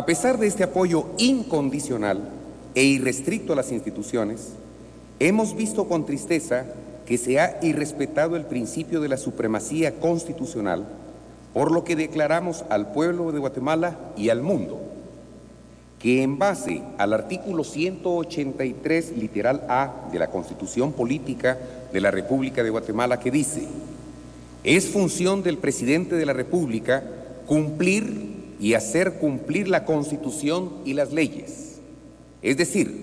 A pesar de este apoyo incondicional e irrestricto a las instituciones, hemos visto con tristeza que se ha irrespetado el principio de la supremacía constitucional, por lo que declaramos al pueblo de Guatemala y al mundo que en base al artículo 183, literal A, de la Constitución Política de la República de Guatemala, que dice: es función del presidente de la República cumplir y hacer cumplir la Constitución y las leyes. Es decir,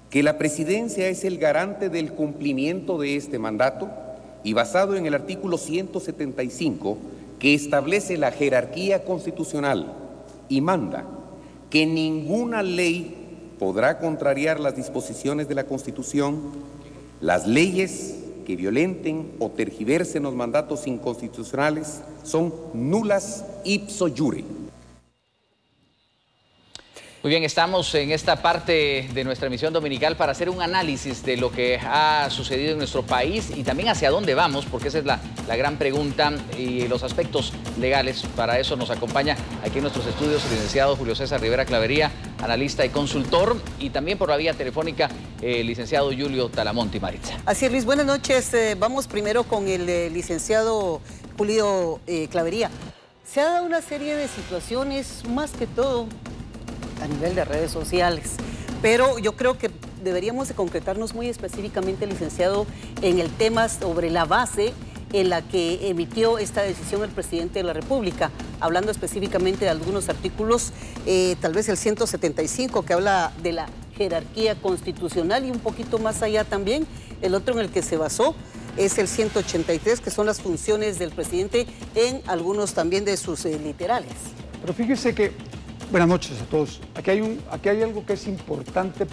que la presidencia es el garante del cumplimiento de este mandato y basado en el artículo 175, que establece la jerarquía constitucional y manda que ninguna ley podrá contrariar las disposiciones de la Constitución, las leyes que violenten o tergiversen los mandatos inconstitucionales son nulas ipso iure. Muy bien, estamos en esta parte de nuestra emisión dominical para hacer un análisis de lo que ha sucedido en nuestro país y también hacia dónde vamos, porque esa es la gran pregunta y los aspectos legales. Para eso nos acompaña aquí en nuestros estudios el licenciado Julio César Rivera Clavería, analista y consultor, y también por la vía telefónica el licenciado Julio Talamonte Maritza. Así es, Luis, buenas noches. Vamos primero con el licenciado Julio Clavería. Se ha dado una serie de situaciones, más que todo a nivel de redes sociales, pero yo creo que deberíamos de concretarnos muy específicamente, licenciado, en el tema sobre la base en la que emitió esta decisión el presidente de la República, hablando específicamente de algunos artículos, tal vez el 175, que habla de la jerarquía constitucional, y un poquito más allá también, el otro en el que se basó es el 183, que son las funciones del presidente en algunos también de sus literales. Pero fíjese que buenas noches a todos. Aquí hay algo que es importante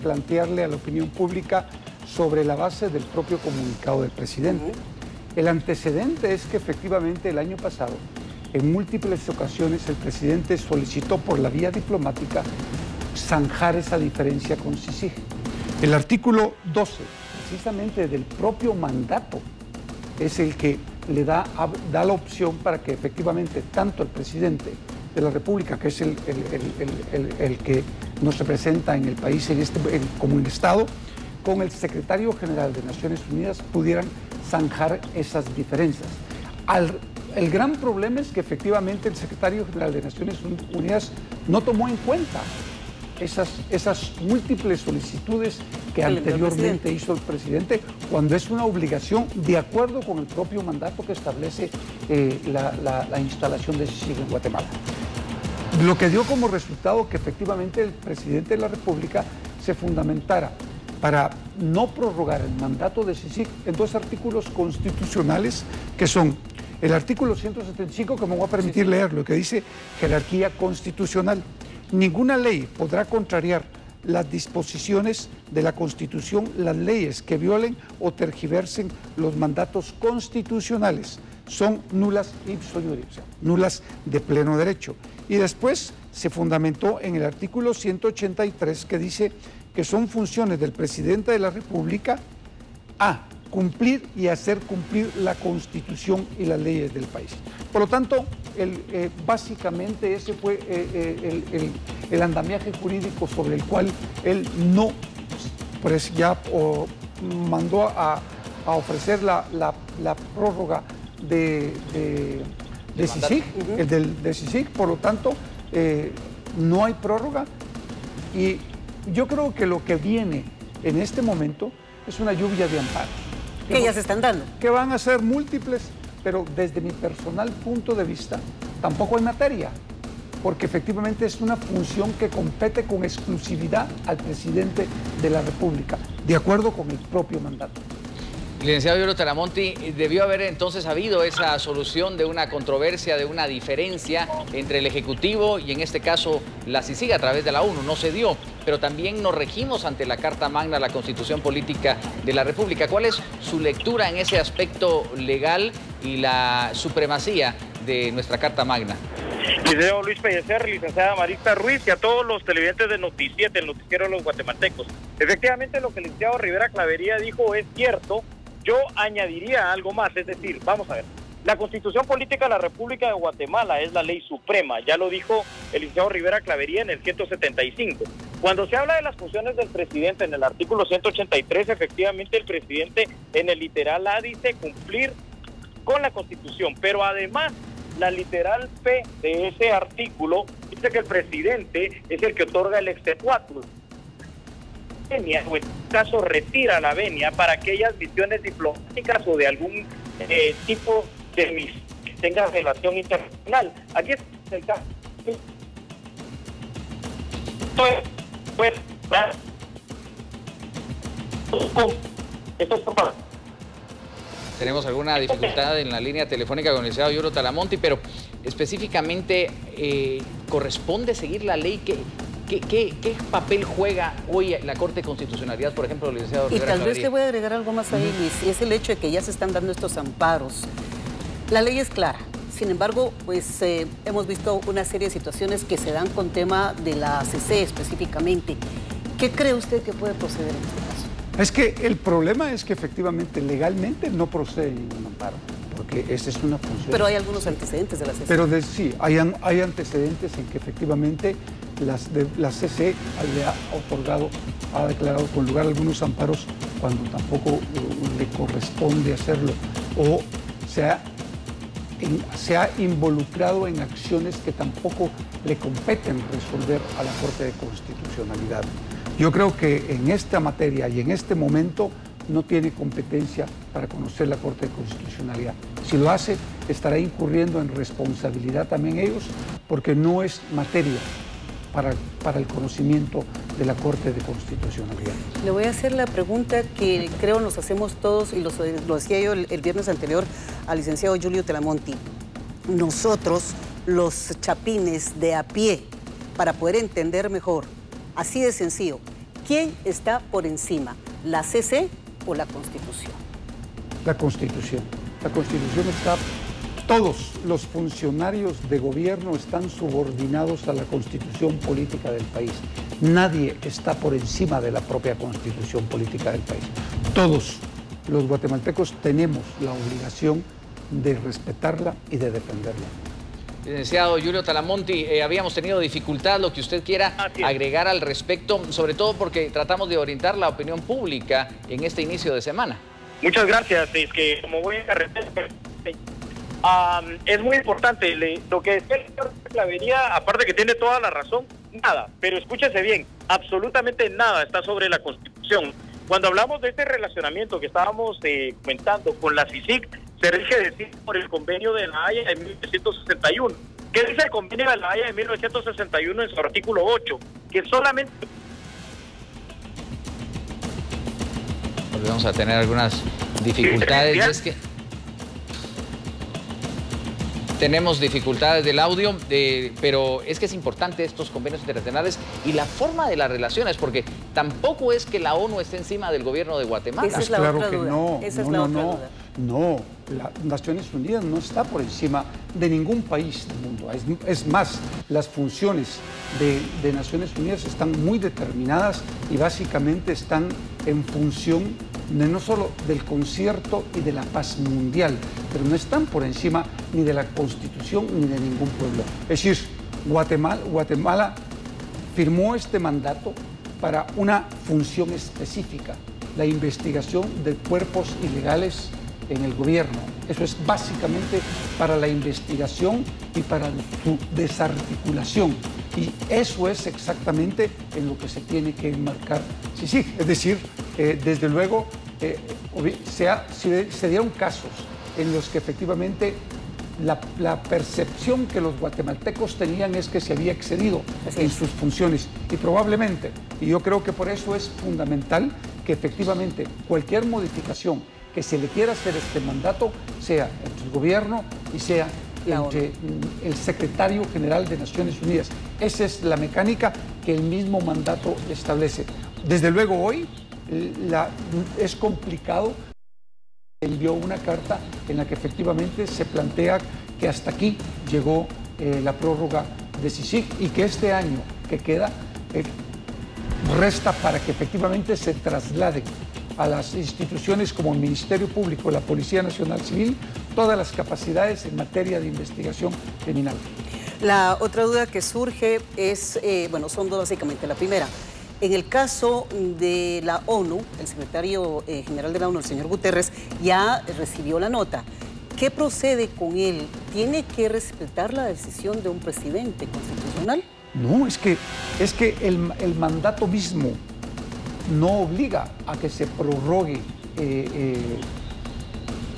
plantearle a la opinión pública sobre la base del propio comunicado del presidente. El antecedente es que efectivamente el año pasado, en múltiples ocasiones, el presidente solicitó por la vía diplomática zanjar esa diferencia con CICIG. El artículo 12, precisamente del propio mandato, es el que le da la opción para que efectivamente tanto el presidente de la República, que es el que nos representa en el país como un Estado, con el secretario general de Naciones Unidas pudieran zanjar esas diferencias. El gran problema es que efectivamente el secretario general de Naciones Unidas no tomó en cuenta esas múltiples solicitudes que anteriormente hizo el presidente, cuando es una obligación de acuerdo con el propio mandato que establece la instalación de CICIG en Guatemala. Lo que dio como resultado que efectivamente el presidente de la República se fundamentara para no prorrogar el mandato de CICIG en dos artículos constitucionales, que son el artículo 175, que me voy a permitir leer, lo que dice jerarquía constitucional. Ninguna ley podrá contrariar las disposiciones de la Constitución, las leyes que violen o tergiversen los mandatos constitucionales son nulas ipso iure, o sea, nulas de pleno derecho. Y después se fundamentó en el artículo 183, que dice que son funciones del presidente de la República a cumplir y hacer cumplir la Constitución y las leyes del país. Por lo tanto, básicamente ese fue el andamiaje jurídico sobre el cual él no, pues ya mandó a ofrecer la prórroga de CICIG, de CICIG. Por lo tanto, no hay prórroga, y yo creo que lo que viene en este momento es una lluvia de amparos. Que ya se están dando. Que van a ser múltiples, pero desde mi personal punto de vista, tampoco hay materia, porque efectivamente es una función que compete con exclusividad al presidente de la República, de acuerdo con el propio mandato. Licenciado Julio Talamonte, debió haber entonces habido esa solución de una controversia, de una diferencia entre el Ejecutivo y en este caso la CICIG a través de la ONU. No se dio, pero también nos regimos ante la Carta Magna, la Constitución Política de la República. ¿Cuál es su lectura en ese aspecto legal y la supremacía de nuestra Carta Magna? Licenciado Luis Pellecer, licenciada Marista Ruiz y a todos los televidentes de Noticias, del noticiero de los guatemaltecos. Efectivamente, lo que el licenciado Rivera Clavería dijo es cierto. Yo añadiría algo más, es decir, vamos a ver, La Constitución Política de la República de Guatemala es la ley suprema, ya lo dijo el licenciado Rivera Clavería en el 175. Cuando se habla de las funciones del presidente en el artículo 183, efectivamente el presidente en el literal A dice cumplir con la Constitución, pero además la literal P de ese artículo dice que el presidente es el que otorga el exequatur, o en este caso retira la venia para aquellas misiones diplomáticas o de algún tipo de misión que tenga relación internacional. Aquí es el caso. Pues, Tenemos alguna dificultad en la línea telefónica con el licenciado Yuro Talamonti, pero específicamente ¿corresponde seguir la ley? ¿Qué papel juega hoy la Corte de Constitucionalidad, por ejemplo, licenciado Rivera Clavería? Y tal vez Clavería? te voy a agregar algo más ahí, Luis, y es el hecho de que ya se están dando estos amparos. La ley es clara. Sin embargo, pues hemos visto una serie de situaciones que se dan con tema de la ACC específicamente. ¿Qué cree usted que puede proceder en este caso? Es que el problema es que efectivamente legalmente no procede ningún amparo, porque esa es una función. Pero hay algunos antecedentes de la CC. Pero sí, hay antecedentes en que efectivamente la CC ha declarado con lugar algunos amparos cuando tampoco le corresponde hacerlo, o se ha involucrado en acciones que tampoco le competen resolver a la Corte de Constitucionalidad. Yo creo que en esta materia y en este momento no tiene competencia para conocer la Corte de Constitucionalidad. Si lo hace, estará incurriendo en responsabilidad también ellos, porque no es materia para el conocimiento de la Corte de Constitucionalidad. Le voy a hacer la pregunta que creo nos hacemos todos, y lo decía yo el viernes anterior al licenciado Julio Talamonti. Nosotros, los chapines de a pie, para poder entender mejor, así de sencillo, ¿quién está por encima, la CC o la Constitución? La Constitución. La Constitución está... Todos los funcionarios de gobierno están subordinados a la Constitución política del país. Nadie está por encima de la propia Constitución política del país. Todos los guatemaltecos tenemos la obligación de respetarla y de defenderla. Licenciado Julio Talamonti, habíamos tenido dificultad, lo que usted quiera agregar al respecto, sobre todo porque tratamos de orientar la opinión pública en este inicio de semana. Muchas gracias. Es que como voy en carretera, es muy importante lo que decía el señor Clavería, aparte que tiene toda la razón, nada, pero escúchese bien, absolutamente nada está sobre la Constitución. Cuando hablamos de este relacionamiento que estábamos comentando con la CICIG, se rige decir por el convenio de la Haya de 1961. ¿Qué dice el convenio de la Haya de 1961 en su artículo 8? Que solamente... Vamos a tener algunas dificultades, y es que tenemos dificultades del audio, pero es que es importante estos convenios internacionales y la forma de las relaciones, porque tampoco es que la ONU esté encima del gobierno de Guatemala. Esa es la otra duda. Esa es la otra duda. No, las Naciones Unidas no está por encima de ningún país del mundo. Es más, las funciones de Naciones Unidas están muy determinadas y básicamente están en función de no solo del concierto y de la paz mundial, pero no están por encima ni de la Constitución ni de ningún pueblo. Es decir, Guatemala firmó este mandato para una función específica, la investigación de cuerpos ilegales en el gobierno. Eso es básicamente para la investigación y para su desarticulación. Y eso es exactamente en lo que se tiene que enmarcar. Sí, es decir, desde luego se dieron casos en los que efectivamente la percepción que los guatemaltecos tenían es que se había excedido en sus funciones y probablemente, y yo creo que por eso es fundamental que efectivamente cualquier modificación que se le quiera hacer a este mandato sea entre el gobierno y sea entre el secretario general de Naciones Unidas. Esa es la mecánica que el mismo mandato establece. Desde luego hoy es complicado. Envió una carta en la que efectivamente se plantea que hasta aquí llegó la prórroga de CICIG y que este año que queda resta para que efectivamente se trasladen a las instituciones como el Ministerio Público, la Policía Nacional Civil, todas las capacidades en materia de investigación criminal. La otra duda que surge es, bueno, son dos básicamente. La primera, en el caso de la ONU, el secretario general de la ONU, el señor Guterres, ya recibió la nota. ¿Qué procede con él? ¿Tiene que respetar la decisión de un presidente constitucional? No, es que el mandato mismo no obliga a que se prorrogue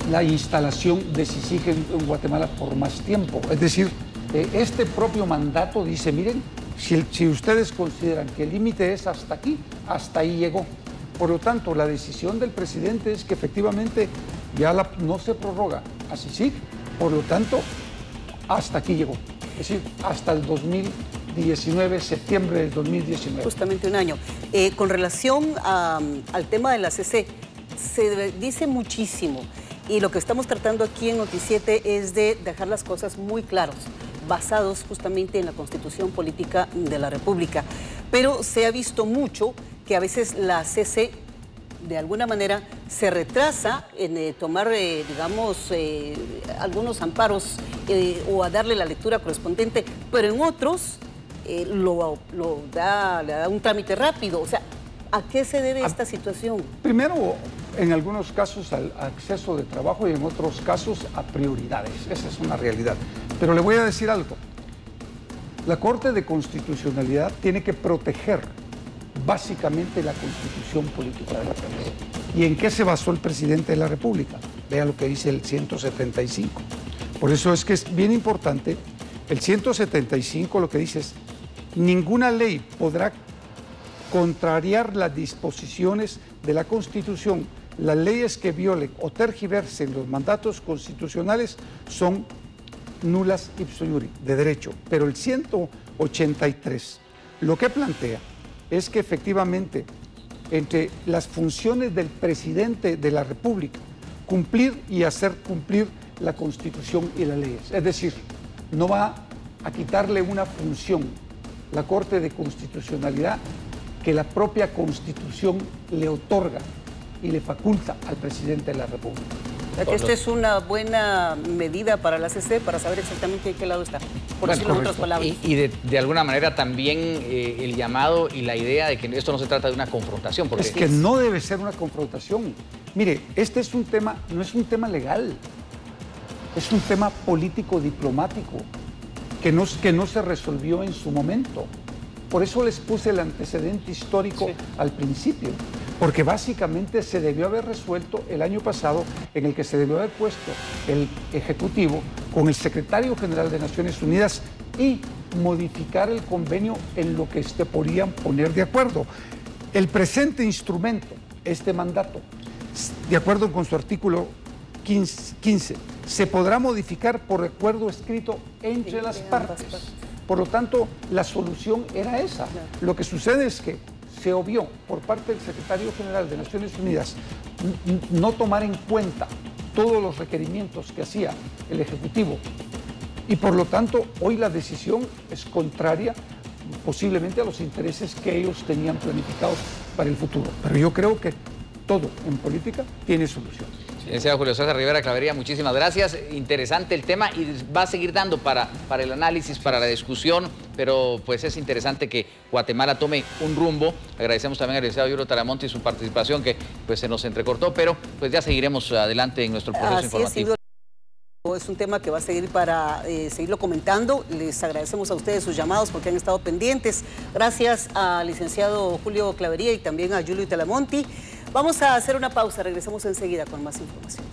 la instalación de CICIG en Guatemala por más tiempo. Es decir, este propio mandato dice, miren, si ustedes consideran que el límite es hasta aquí, hasta ahí llegó. Por lo tanto, la decisión del presidente es que efectivamente ya no se prorroga a CICIG, por lo tanto, hasta aquí llegó. Es decir, hasta el 2019, septiembre del 2019. Justamente un año. Con relación al tema de la CC, se dice muchísimo y lo que estamos tratando aquí en Noticiete es de dejar las cosas muy claras, basados justamente en la Constitución Política de la República. Pero se ha visto mucho que a veces la CC de alguna manera se retrasa en tomar, digamos, algunos amparos o a darle la lectura correspondiente, pero en otros le da un trámite rápido. O sea, ¿a qué se debe esta situación? Primero, en algunos casos al exceso de trabajo y en otros casos a prioridades. Esa es una realidad. Pero le voy a decir algo. La Corte de Constitucionalidad tiene que proteger básicamente la Constitución Política de la República. ¿Y en qué se basó el presidente de la República? Vea lo que dice el 175. Por eso es que es bien importante. El 175 lo que dice es: ninguna ley podrá contrariar las disposiciones de la Constitución. Las leyes que violen o tergiversen los mandatos constitucionales son nulas ipso iure, de derecho. Pero el 183 lo que plantea es que efectivamente entre las funciones del presidente de la República, cumplir y hacer cumplir la Constitución y las leyes. Es decir, no va a quitarle una función la Corte de Constitucionalidad que la propia Constitución le otorga y le faculta al presidente de la República. O sea, que esta es una buena medida para la CC para saber exactamente de qué lado está, por decirlo en otras palabras. Y de alguna manera también el llamado y la idea de que esto no se trata de una confrontación. Porque es que no debe ser una confrontación. Mire, este es un tema, no es un tema legal, es un tema político-diplomático que no se resolvió en su momento. Por eso les puse el antecedente histórico al principio, porque básicamente se debió haber resuelto el año pasado, en el que se debió haber puesto el Ejecutivo con el Secretario General de Naciones Unidas y modificar el convenio en lo que se podían poner de acuerdo. El presente instrumento, este mandato, de acuerdo con su artículo 15, se podrá modificar por acuerdo escrito entre las partes. Por lo tanto, la solución era esa. Claro. Lo que sucede es que se obvió por parte del Secretario General de Naciones Unidas no tomar en cuenta todos los requerimientos que hacía el Ejecutivo. Y por lo tanto, hoy la decisión es contraria posiblemente a los intereses que ellos tenían planificados para el futuro. Pero yo creo que todo en política tiene solución. Licenciado Julio César Rivera Clavería, muchísimas gracias. Interesante el tema y va a seguir dando para el análisis, para la discusión, pero pues es interesante que Guatemala tome un rumbo. Agradecemos también al licenciado Yuro Taramonte y su participación, que pues se nos entrecortó, pero pues ya seguiremos adelante en nuestro proceso informativo. Es un tema que va a seguir para seguirlo comentando. Les agradecemos a ustedes sus llamados porque han estado pendientes. Gracias al licenciado Julio Clavería y también a Julio Taramonte. Vamos a hacer una pausa, regresamos enseguida con más información.